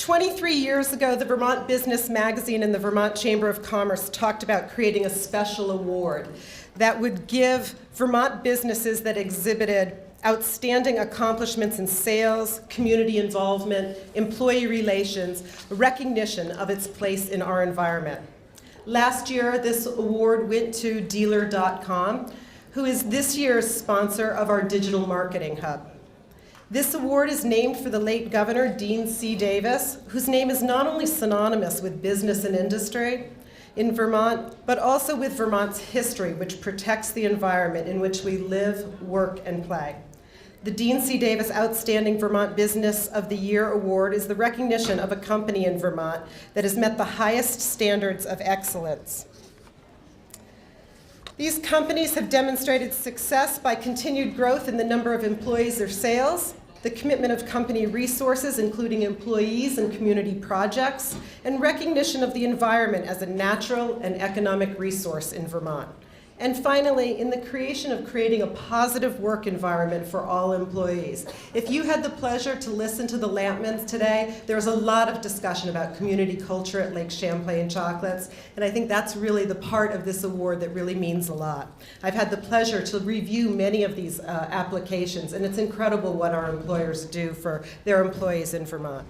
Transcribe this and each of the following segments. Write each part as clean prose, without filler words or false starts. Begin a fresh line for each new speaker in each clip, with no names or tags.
23 years ago, the Vermont Business Magazine and the Vermont Chamber of Commerce talked about creating a special award that would give Vermont businesses that exhibited outstanding accomplishments in sales, community involvement, employee relations, recognition of its place in our environment. Last year, this award went to Dealer.com, who is this year's sponsor of our digital marketing hub. This award is named for the late Governor Deane C Davis, whose name is not only synonymous with business and industry in Vermont, but also with Vermont's history, which protects the environment in which we live, work, and play. The Deane C Davis Outstanding Vermont Business of the Year Award is the recognition of a company in Vermont that has met the highest standards of excellence. These companies have demonstrated success by continued growth in the number of employees or sales, the commitment of company resources, including employees and community projects, and recognition of the environment as a natural and economic resource in Vermont. And finally, in the creation of creating a positive work environment for all employees. If you had the pleasure to listen to the Lampmans today, there was a lot of discussion about community culture at Lake Champlain Chocolates, and I think that's really the part of this award that really means a lot. I've had the pleasure to review many of these applications, and it's incredible what our employers do for their employees in Vermont.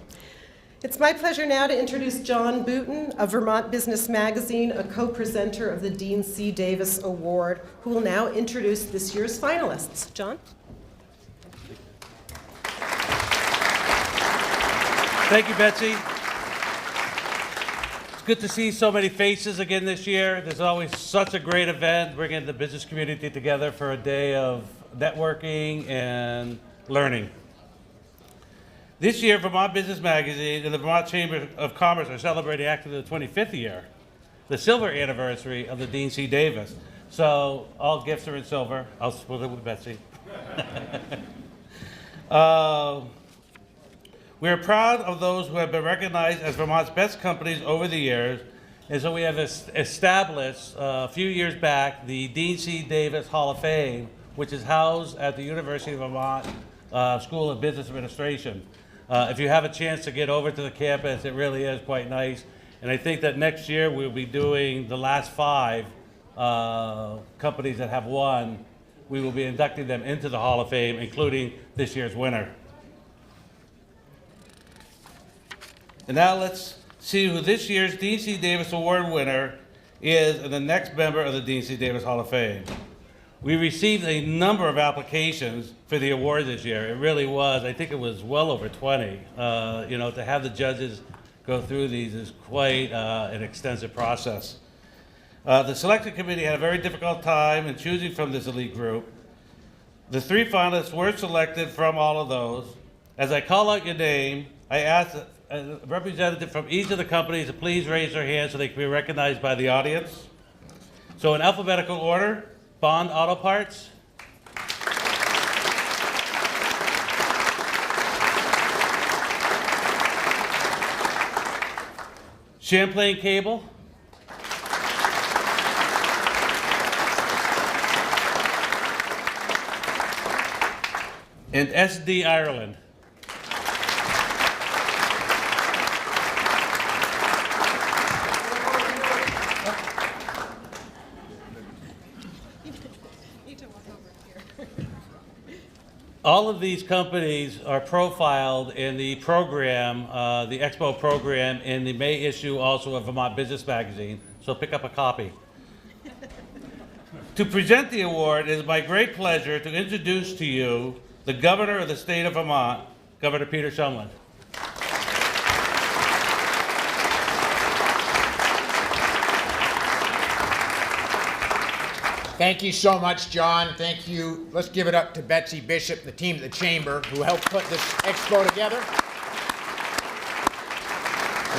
It's my pleasure now to introduce John Booten of Vermont Business Magazine, a co-presenter of the Deane C Davis Award, who will now introduce this year's finalists. John?
Thank you, Betsy. It's good to see so many faces again this year. There's always such a great event, bringing the business community together for a day of networking and learning. This year, Vermont Business Magazine and the Vermont Chamber of Commerce are celebrating actually the 25th year, the silver anniversary of the Deane C Davis. So all gifts are in silver. I'll split it with Betsy. We are proud of those who have been recognized as Vermont's best companies over the years. And so we have established a few years back the Deane C Davis Hall of Fame, which is housed at the University of Vermont School of Business Administration. If you have a chance to get over to the campus, it really is quite nice. And I think that next year we'll be doing the last 5 companies that have won. We will be inducting them into the Hall of Fame, including this year's winner. And now let's see who this year's Deane C Davis Award winner is and the next member of the Deane C Davis Hall of Fame. We received a number of applications for the award this year. It really was, I think it was well over 20. To have the judges go through these is quite an extensive process. The selection committee had a very difficult time in choosing from this elite group. The 3 finalists were selected from all of those. As I call out your name, I ask a representative from each of the companies to please raise their hand so they can be recognized by the audience. So in alphabetical order, Bond Auto Parts, Champlain Cable, and SD Ireland. All of these companies are profiled in the program, the Expo program, in the May issue also of Vermont Business Magazine, so pick up a copy. To present the award, it is my great pleasure to introduce to you the Governor of the State of Vermont, Governor Peter Shumlin.
Thank you so much, John. Thank you. Let's give it up to Betsy Bishop, the team at the Chamber, who helped put this expo together.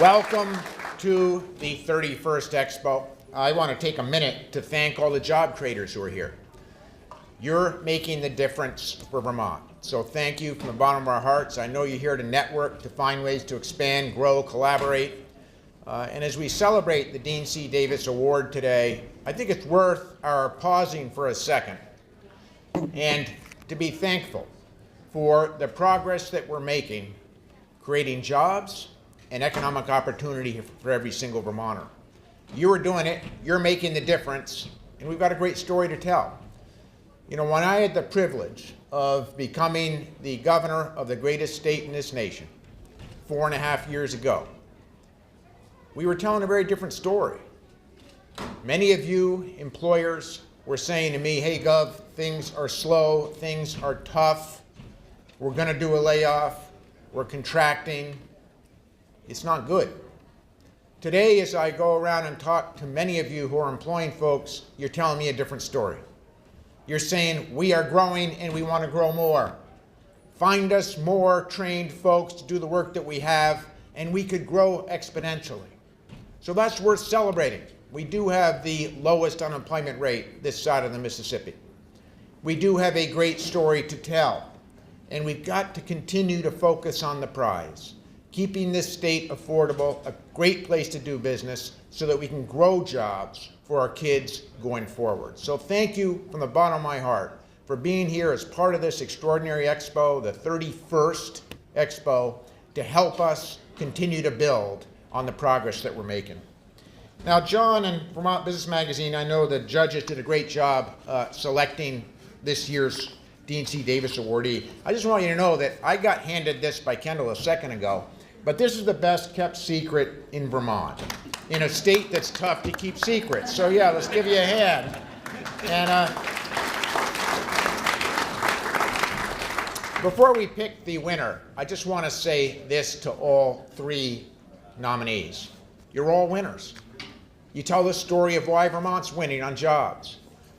Welcome to the 31st Expo. I want to take a minute to thank all the job creators who are here. You're making the difference for Vermont. So thank you from the bottom of our hearts. I know you're here to network, to find ways to expand, grow, collaborate. And as we celebrate the Deane C Davis Award today, I think it's worth our pausing for a second and to be thankful for the progress that we're making, creating jobs and economic opportunity for every single Vermonter. You are doing it, you're making the difference, and we've got a great story to tell. You know, when I had the privilege of becoming the governor of the greatest state in this nation 4.5 years ago, we were telling a very different story. Many of you employers were saying to me, hey Gov, things are slow, things are tough, we're going to do a layoff, we're contracting, it's not good. Today, as I go around and talk to many of you who are employing folks, you're telling me a different story. You're saying, we are growing and we want to grow more. Find us more trained folks to do the work that we have, and we could grow exponentially. So that's worth celebrating. We do have the lowest unemployment rate this side of the Mississippi. We do have a great story to tell, and we've got to continue to focus on the prize, keeping this state affordable, a great place to do business, so that we can grow jobs for our kids going forward. So thank you from the bottom of my heart for being here as part of this extraordinary expo, the 31st expo, to help us continue to build on the progress that we're making. Now, John and Vermont Business Magazine, I know the judges did a great job selecting this year's Deane C Davis awardee. I just want you to know that I got handed this by Kendall a second ago, but this is the best kept secret in Vermont, in a state that's tough to keep secrets. So yeah, let's give you a hand. And before we pick the winner, I just want to say this to all three nominees. You're all winners. You tell the story of why Vermont's winning on jobs.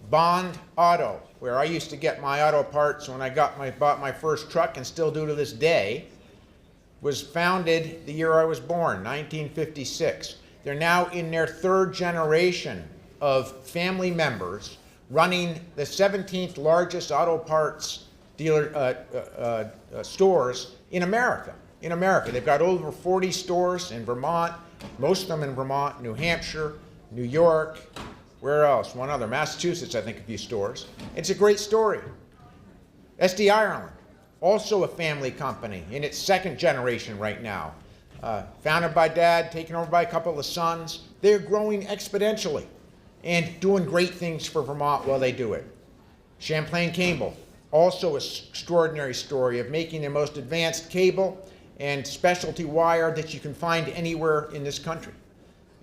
Bond Auto, where I used to get my auto parts when I bought my first truck and still do to this day, was founded the year I was born, 1956. They're now in their third generation of family members running the 17th largest auto parts dealer stores in America. They've got over 40 stores in Vermont, most of them in Vermont, New Hampshire, New York, where else? One other, Massachusetts, I think, a few stores. It's a great story. SD Ireland, also a family company in its second generation right now. Founded by Dad, taken over by a couple of sons. They're growing exponentially and doing great things for Vermont while they do it. Champlain Cable, also an extraordinary story of making the most advanced cable and specialty wire that you can find anywhere in this country,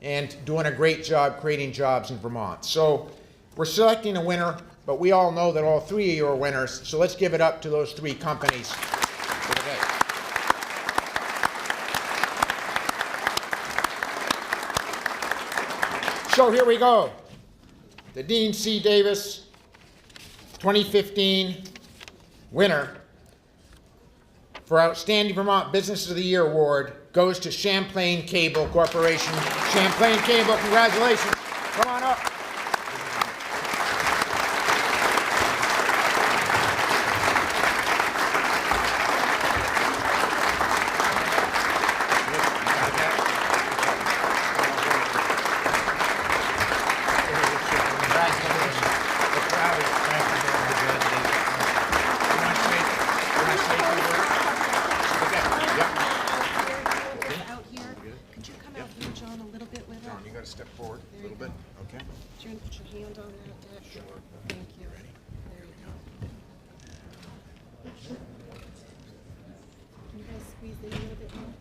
and doing a great job creating jobs in Vermont. So we're selecting a winner, but we all know that all three of you are winners, so let's give it up to those three companies for today. So here we go. The Deane C Davis 2015 winner for Outstanding Vermont Business of the Year Award goes to Champlain Cable Corporation. Champlain Cable, congratulations. Come on up. Step forward a little bit, okay?
Do you want to put your hand on that deck? Sure. Thank you. Ready? There you go. Can you guys squeeze in a little bit more?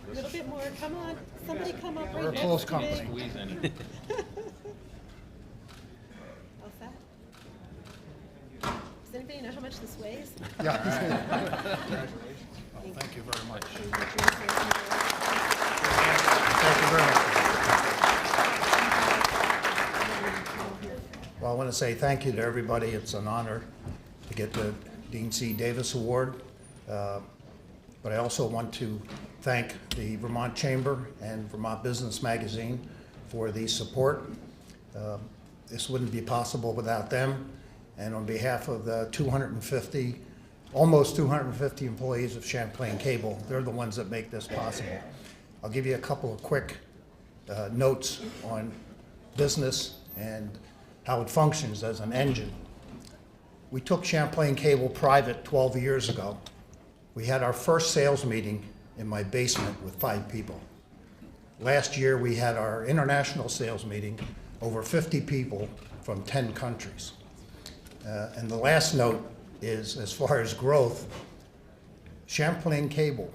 A little bit more. Come on. Somebody come up right
We're a
next
close
to me.
company.
Squeeze in.
All set? Does anybody know how much this weighs?
Yeah. Well, thank you very much. Thank you very much. Well, I want to say thank you to everybody. It's an honor to get the Deane C Davis Award. But I also want to thank the Vermont Chamber and Vermont Business Magazine for the support. This wouldn't be possible without them. And on behalf of the almost 250 employees of Champlain Cable, they're the ones that make this possible. I'll give you a couple of quick notes on business and how it functions as an engine. We took Champlain Cable private 12 years ago. We had our first sales meeting in my basement with 5 people. Last year, we had our international sales meeting, over 50 people from 10 countries. And the last note is, as far as growth, Champlain Cable,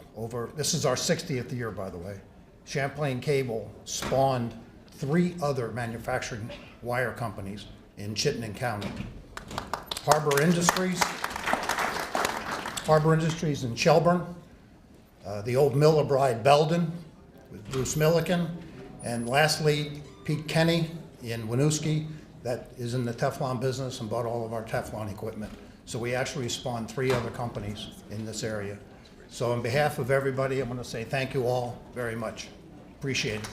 this is our 60th year, by the way. Champlain Cable spawned 3 other manufacturing wire companies in Chittenden County. Harbor Industries in Shelburne, the old Miller-Bride Belden with Bruce Milliken, and lastly, Pete Kenny in Winooski, that is in the Teflon business and bought all of our Teflon equipment. So we actually spawned 3 other companies in this area. So on behalf of everybody, I want to say thank you all very much. Appreciate it.